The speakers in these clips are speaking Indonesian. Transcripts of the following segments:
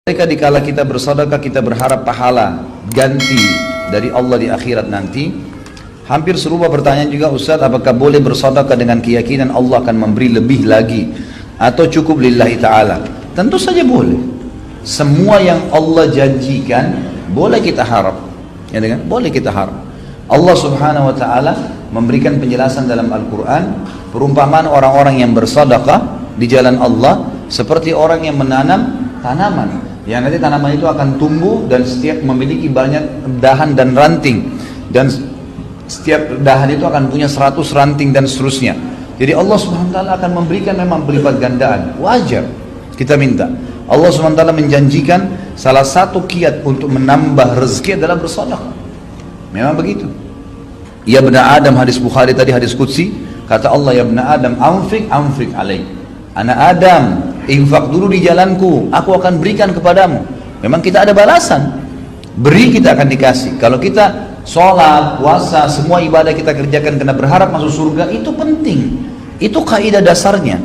Ketika dikala kita bersedekah kita berharap pahala ganti dari Allah di akhirat nanti. Hampir serupa pertanyaan juga Ustaz, apakah boleh bersedekah dengan keyakinan Allah akan memberi lebih lagi atau cukup lillahi ta'ala? Tentu saja boleh. Semua yang Allah janjikan boleh kita harap, ya kan? Boleh kita harap. Allah subhanahu wa ta'ala memberikan penjelasan dalam Al-Quran, perumpamaan orang-orang yang bersedekah di jalan Allah seperti orang yang menanam tanaman yang nanti tanaman itu akan tumbuh dan setiap memiliki banyak dahan dan ranting, dan setiap dahan itu akan punya 100 ranting dan seterusnya. Jadi Allah subhanahu wa ta'ala akan memberikan memang berlipat gandaan. Wajar kita minta. Allah subhanahu wa ta'ala menjanjikan salah satu kiat untuk menambah rezeki adalah bersedekah. Memang begitu. Ya bena Adam, hadis Bukhari tadi, hadis Qudsi, kata Allah, ya bena Adam anfik alaik. Anak Adam, infak dulu di jalanku, aku akan berikan kepadamu. Memang kita ada balasan, beri kita akan dikasih. Kalau kita sholat, puasa, semua ibadah kita kerjakan karena berharap masuk surga, itu penting, itu kaidah dasarnya.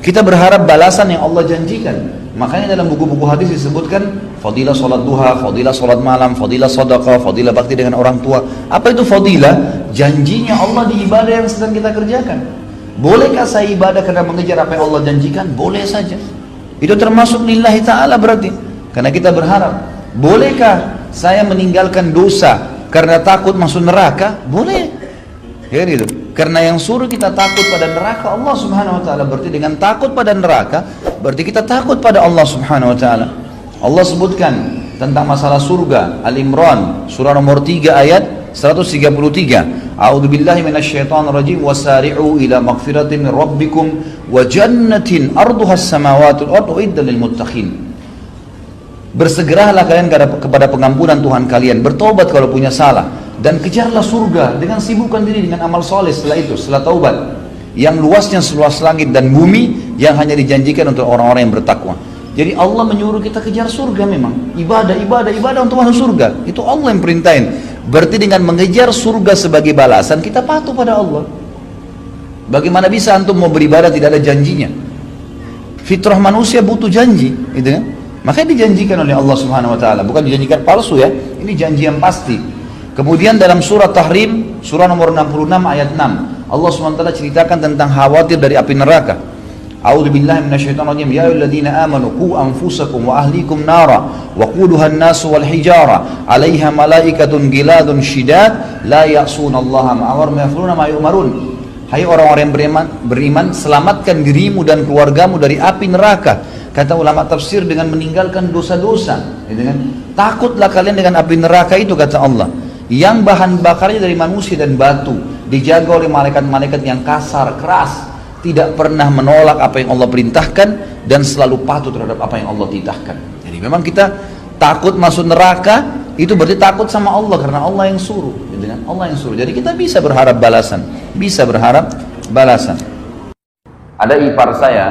Kita berharap balasan yang Allah janjikan. Makanya dalam buku-buku hadis disebutkan fadilah sholat duha, fadilah sholat malam, fadilah sedekah, fadilah bakti dengan orang tua. Apa itu fadilah? Janjinya Allah di ibadah yang sedang kita kerjakan. Bolehkah saya ibadah karena mengejar apa yang Allah janjikan? Boleh saja. Itu termasuk lillahi ta'ala berarti. Karena kita berharap. Bolehkah saya meninggalkan dosa karena takut masuk neraka? Boleh. Ya gitu. Karena yang suruh kita takut pada neraka Allah subhanahu wa ta'ala. Berarti dengan takut pada neraka, berarti kita takut pada Allah subhanahu wa ta'ala. Allah sebutkan tentang masalah surga. Al-Imran surah nomor 3 ayat 133. A'udzubillahi minasyaitonirrajim wasari'u ila maghfiratin min rabbikum wa jannatin arduhas samawatul ardu uiddat lil muttaqin. Bersegeralah kalian kepada pengampunan Tuhan kalian, bertobat kalau punya salah, dan kejarlah surga dengan sibukkan diri dengan amal soleh setelah itu, setelah taubat, yang luasnya seluas langit dan bumi, yang hanya dijanjikan untuk orang-orang yang bertakwa. Jadi Allah menyuruh kita kejar surga. Memang ibadah untuk masuk surga itu Allah yang perintahin. Berarti dengan mengejar surga sebagai balasan kita patuh pada Allah. Bagaimana bisa antum mau beribadah tidak ada janjinya? Fitrah manusia butuh janji, gitu kan? Makanya dijanjikan oleh Allah subhanahu wa ta'ala. Bukan dijanjikan palsu ya, ini janji yang pasti. Kemudian dalam surah Tahrim, surah nomor 66 ayat 6, Allah subhanahu wa ta'ala ceritakan tentang khawatir dari api neraka. A'udzubillahi minasyaitonirrajim. Ya ayyuhalladzina amanu qu anfusakum wa ahlikum nara wa quduha an-nasu wal hijara 'alaiha malaikatun giladun syidad la ya'sunallaha ma amara wa yaf'aluna ma yu'marun. Hai orang-orang yang beriman, selamatkan dirimu dan keluargamu dari api neraka. Kata ulama tafsir, dengan meninggalkan dosa-dosa, gitu kan? Takutlah kalian dengan api neraka itu, kata Allah, yang bahan bakarnya dari manusia dan batu, dijaga oleh malaikat-malaikat yang kasar, keras, tidak pernah menolak apa yang Allah perintahkan dan selalu patuh terhadap apa yang Allah titahkan. Jadi memang kita takut masuk neraka, itu berarti takut sama Allah karena Allah yang suruh, gitu kan? Allah yang suruh. Jadi kita bisa berharap balasan, Ada ipar saya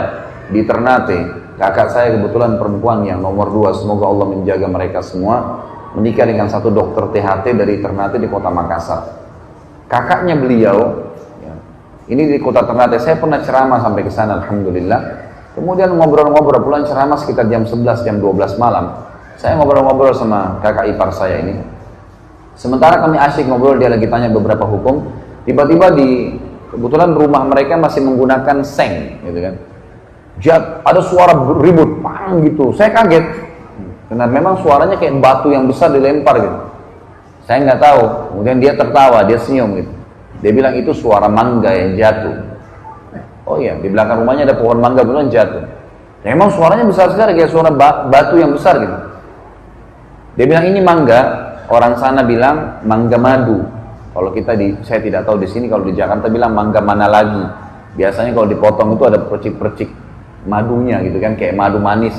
di Ternate, kakak saya kebetulan perempuan yang nomor 2, semoga Allah menjaga mereka semua, menikah dengan satu dokter THT dari Ternate di kota Makassar. Kakaknya beliau, ini di kota Ternate, saya pernah ceramah sampai ke sana, alhamdulillah. Kemudian ngobrol-ngobrol, pulang ceramah sekitar jam 11, jam 12 malam. Saya ngobrol-ngobrol sama kakak ipar saya ini. Sementara kami asyik ngobrol, dia lagi tanya beberapa hukum. Tiba-tiba kebetulan rumah mereka masih menggunakan seng, gitu kan. Ada suara ribut, pang gitu. Saya kaget, karena memang suaranya kayak batu yang besar dilempar gitu. Saya nggak tahu. Kemudian dia tertawa, dia senyum gitu. Dia bilang itu suara mangga yang jatuh. Oh iya, di belakang rumahnya ada pohon mangga beneran jatuh. Ya, memang suaranya besar sekali, kayak suara batu yang besar gitu. Dia bilang ini mangga, orang sana bilang mangga madu. Kalau saya tidak tahu di sini, kalau di Jakarta bilang mangga mana lagi. Biasanya kalau dipotong itu ada percik-percik madunya gitu kan, kayak madu manis.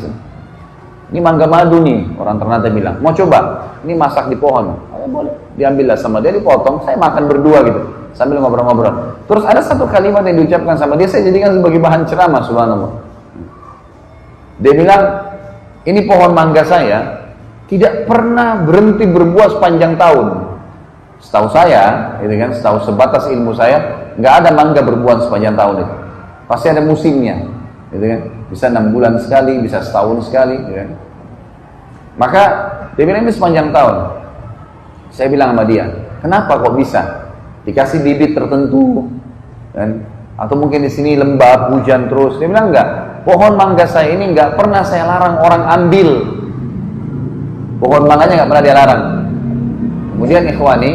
Ini mangga madu nih, orang Ternate bilang. Mau coba? Ini masak di pohon. Boleh. Diambillah sama dia, dipotong. Saya makan berdua gitu, sambil ngobrol-ngobrol. Terus ada satu kalimat yang diucapkan sama dia, saya jadikan sebagai bahan ceramah, subhanallah. Dia bilang, ini pohon mangga saya tidak pernah berhenti berbuah sepanjang tahun. Setahu saya, gitu kan, setahu sebatas ilmu saya, nggak ada mangga berbuah sepanjang tahun itu. Pasti ada musimnya, gitu kan. Bisa 6 bulan sekali, bisa setahun sekali, gitu kan. Maka dia bilang ini sepanjang tahun. Saya bilang sama dia, kenapa kok bisa? Dikasih bibit tertentu, kan? Atau mungkin di sini lembab, hujan terus. Dia bilang enggak. Pohon mangga saya ini enggak pernah saya larang orang ambil. Pohon mangganya enggak pernah dia larang. Kemudian ikhwani,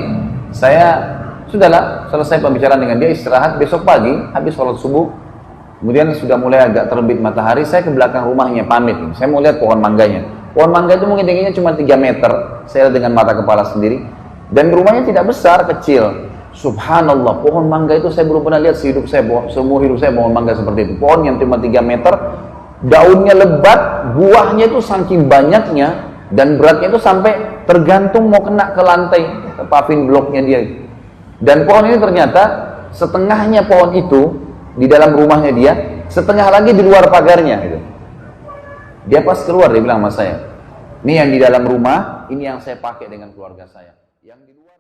saya sudahlah selesai pembicaraan dengan dia, istirahat. Besok pagi habis sholat subuh, kemudian sudah mulai agak terbit matahari, saya ke belakang rumahnya pamit. Saya mau lihat pohon mangganya. Pohon mangga itu mungkin tingginya cuma 3 meter, saya lihat dengan mata kepala sendiri. Dan rumahnya tidak besar, kecil. Subhanallah, pohon mangga itu saya belum pernah lihat sehidup saya, seumur hidup saya pohon mangga seperti itu. Pohon yang cuma 3 meter, daunnya lebat, buahnya itu saking banyaknya, dan beratnya itu sampai tergantung mau kena ke lantai, ke paving bloknya dia. Dan pohon ini ternyata setengahnya pohon itu di dalam rumahnya dia, setengah lagi di luar pagarnya gitu. Dia pas keluar dia bilang sama saya, ini yang di dalam rumah, ini yang saya pakai dengan keluarga saya. Yang di luar